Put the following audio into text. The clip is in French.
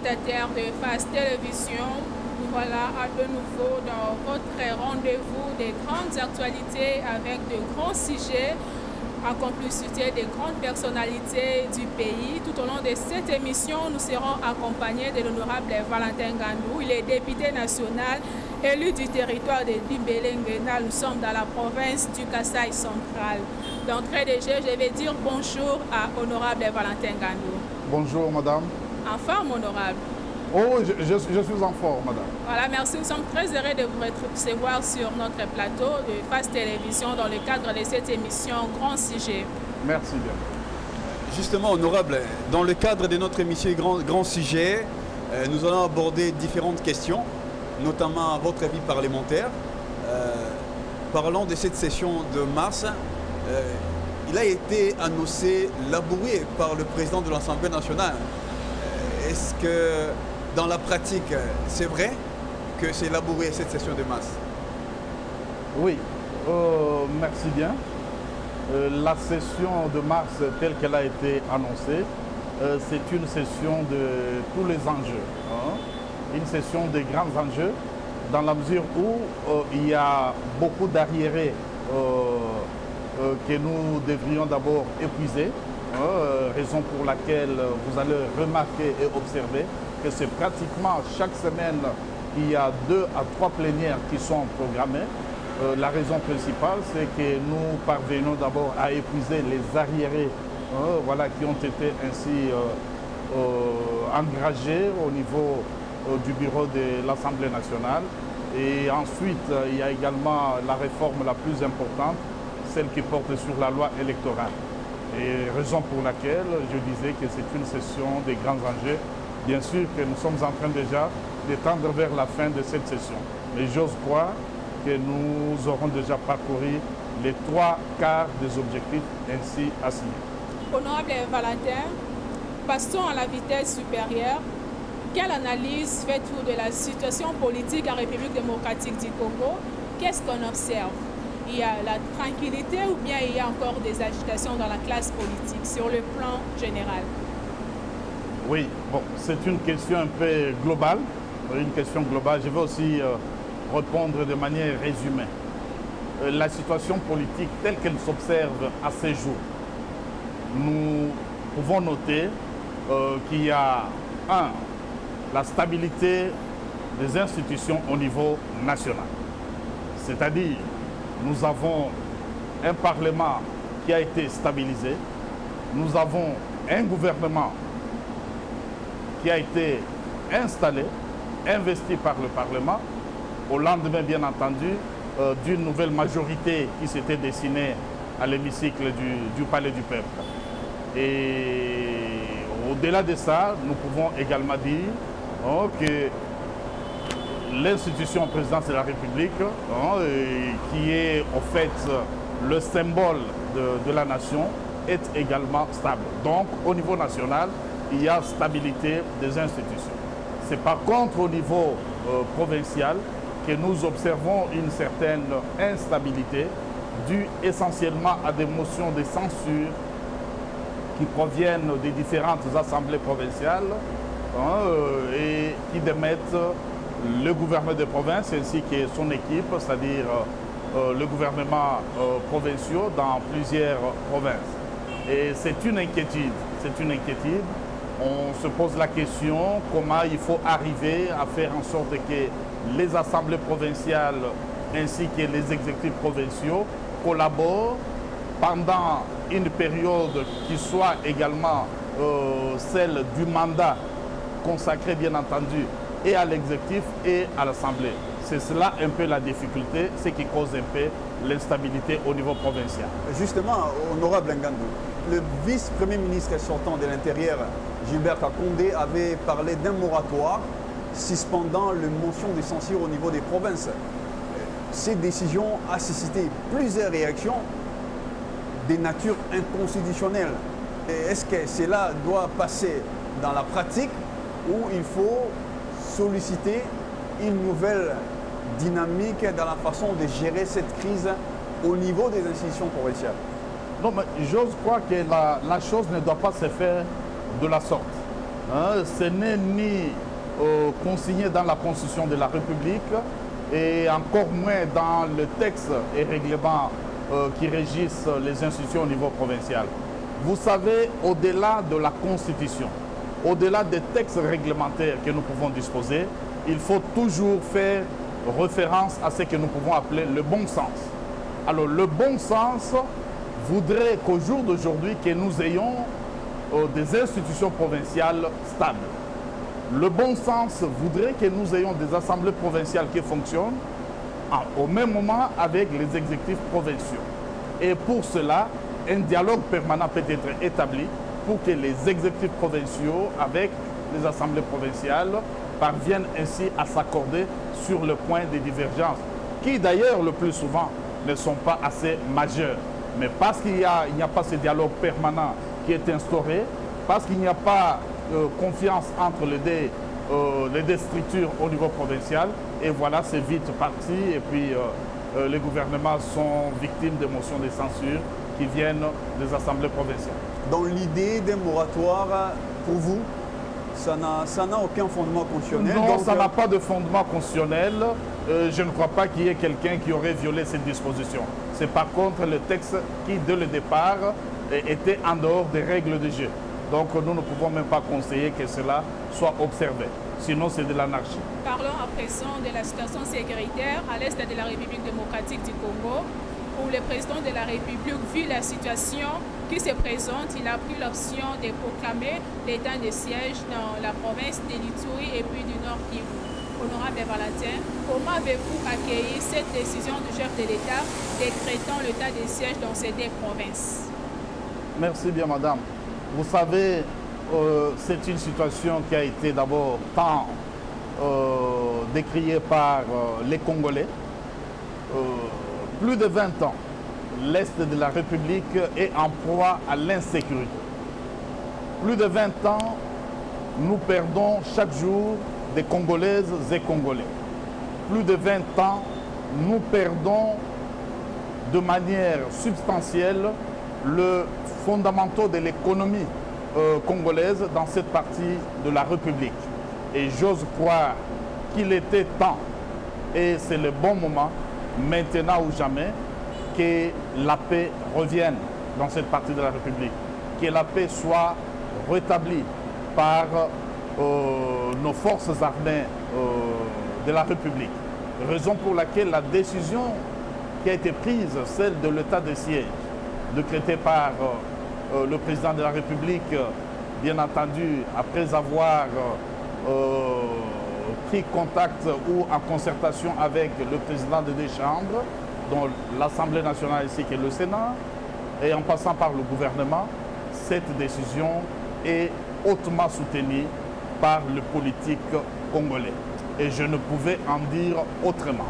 téléspectateurs de FAS Télévision, nous voilà à de nouveau dans votre rendez-vous des grandes actualités avec de grands sujets en complicité des grandes personnalités du pays. Tout au long de cette émission, nous serons accompagnés de l'honorable Valentin Ngandou. Il est député national, élu du territoire de Libelengena. Nous sommes dans la province du Kasaï central. D'entrée de jeu, je vais dire bonjour à honorable Valentin Ngandou. Bonjour madame. En forme, honorable? Oh, je suis en forme, madame. Voilà, merci. Nous sommes très heureux de vous recevoir sur notre plateau de FAS Télévision dans le cadre de cette émission Grand Sujet. Merci bien. Justement, honorable, dans le cadre de notre émission Grand Sujet, nous allons aborder différentes questions, notamment votre avis parlementaire. Parlons de cette session de mars. Il a été annoncé laborieux par le président de l'Assemblée nationale. Est-ce que dans la pratique, c'est vrai que c'est laborieux cette session de mars? Oui, merci bien. La session de mars telle qu'elle a été annoncée, c'est une session de tous les enjeux. Une session des grands enjeux dans la mesure où il y a beaucoup d'arriérés que nous devrions d'abord épuiser. Raison pour laquelle vous allez remarquer et observer que c'est pratiquement chaque semaine qu'il y a 2 à 3 plénières qui sont programmées. La raison principale, c'est que nous parvenons d'abord à épuiser les arriérés voilà, qui ont été ainsi engagés au niveau du bureau de l'Assemblée nationale. Et ensuite, il y a également la réforme la plus importante, celle qui porte sur la loi électorale. Et raison pour laquelle je disais que c'est une session des grands enjeux. Bien sûr que nous sommes en train déjà de tendre vers la fin de cette session. Mais j'ose croire que nous aurons déjà parcouru les 3/4 des objectifs ainsi assignés. Honorable Valentin, passons à la vitesse supérieure. Quelle analyse faites-vous de la situation politique en République démocratique du Congo? Qu'est-ce qu'on observe? Il y a la tranquillité ou bien il y a encore des agitations dans la classe politique sur le plan général? Oui, bon, c'est une question un peu globale, une question globale. Je vais aussi répondre de manière résumée. La situation politique telle qu'elle s'observe à ces jours, nous pouvons noter qu'il y a, la stabilité des institutions au niveau national. C'est-à-dire, nous avons un Parlement qui a été stabilisé. Nous avons un gouvernement qui a été installé, investi par le Parlement, au lendemain, bien entendu, d'une nouvelle majorité qui s'était dessinée à l'hémicycle du Palais du Peuple. Et au-delà de ça, nous pouvons également dire que l'institution présidence de la République, qui est au fait le symbole de la nation, est également stable. Donc, au niveau national, il y a stabilité des institutions. C'est par contre au niveau provincial que nous observons une certaine instabilité due essentiellement à des motions de censure qui proviennent des différentes assemblées provinciales et qui démettent le gouverneur de province ainsi que son équipe, c'est-à-dire le gouvernement provincial dans plusieurs provinces. Et c'est une inquiétude, On se pose la question comment il faut arriver à faire en sorte que les assemblées provinciales ainsi que les exécutifs provinciaux collaborent pendant une période qui soit également celle du mandat consacré bien entendu et à l'exécutif et à l'Assemblée. C'est cela un peu la difficulté, ce qui cause un peu l'instabilité au niveau provincial. Justement, honorable Ngandou, le vice-premier ministre sortant de l'Intérieur, Gilbert Kakoundé, avait parlé d'un moratoire suspendant les motions de censure au niveau des provinces. Cette décision a suscité plusieurs réactions de nature inconstitutionnelle. Est-ce que cela doit passer dans la pratique ou il faut solliciter une nouvelle dynamique dans la façon de gérer cette crise au niveau des institutions provinciales? Non, mais j'ose croire que la chose ne doit pas se faire de la sorte. Ce n'est ni consigné dans la Constitution de la République et encore moins dans le texte et règlement qui régissent les institutions au niveau provincial. Vous savez, au-delà de la Constitution, au-delà des textes réglementaires que nous pouvons disposer, il faut toujours faire référence à ce que nous pouvons appeler le bon sens. Alors, le bon sens voudrait qu'au jour d'aujourd'hui, que nous ayons des institutions provinciales stables. Le bon sens voudrait que nous ayons des assemblées provinciales qui fonctionnent au même moment avec les exécutifs provinciaux. Et pour cela, un dialogue permanent peut être établi pour que les exécutifs provinciaux, avec les assemblées provinciales, parviennent ainsi à s'accorder sur le point des divergences, qui d'ailleurs le plus souvent ne sont pas assez majeures. Mais parce qu'il n'y a pas ce dialogue permanent qui est instauré, parce qu'il n'y a pas confiance entre les deux structures au niveau provincial, et voilà, c'est vite parti, et puis les gouvernements sont victimes de motions de censure qui viennent des assemblées provinciales. Dans l'idée d'un moratoire, pour vous, ça n'a aucun fondement constitutionnel? Non, ça n'a pas de fondement constitutionnel. Je ne crois pas qu'il y ait quelqu'un qui aurait violé cette disposition. C'est par contre le texte qui, dès le départ, était en dehors des règles du jeu. Donc nous ne pouvons même pas conseiller que cela soit observé. Sinon, c'est de l'anarchie. Parlons à présent de la situation sécuritaire à l'est de la République démocratique du Congo, où le président de la République, vu la situation qui se présente, il a pris l'option de proclamer l'état de siège dans la province de l'Ituri et puis du Nord Kivu. Honorable Valentin, comment avez-vous accueilli cette décision du chef de l'État décrétant l'état de siège dans ces deux provinces? Merci bien, madame. Vous savez, c'est une situation qui a été d'abord tant décriée par les Congolais. Plus de 20 ans, l'Est de la République est en proie à l'insécurité. Plus de 20 ans, nous perdons chaque jour des Congolaises et Congolais. Plus de 20 ans, nous perdons de manière substantielle le fondamentaux de l'économie congolaise dans cette partie de la République. Et j'ose croire qu'il était temps, et c'est le bon moment, maintenant ou jamais, que la paix revienne dans cette partie de la République, que la paix soit rétablie par nos forces armées de la République. Raison pour laquelle la décision qui a été prise, celle de l'état de siège, décrété par le président de la République, bien entendu, après avoir pris contact ou en concertation avec le président des deux chambres, dont l'Assemblée nationale ici qui est le Sénat, et en passant par le gouvernement, cette décision est hautement soutenue par le politique congolais. Et je ne pouvais en dire autrement.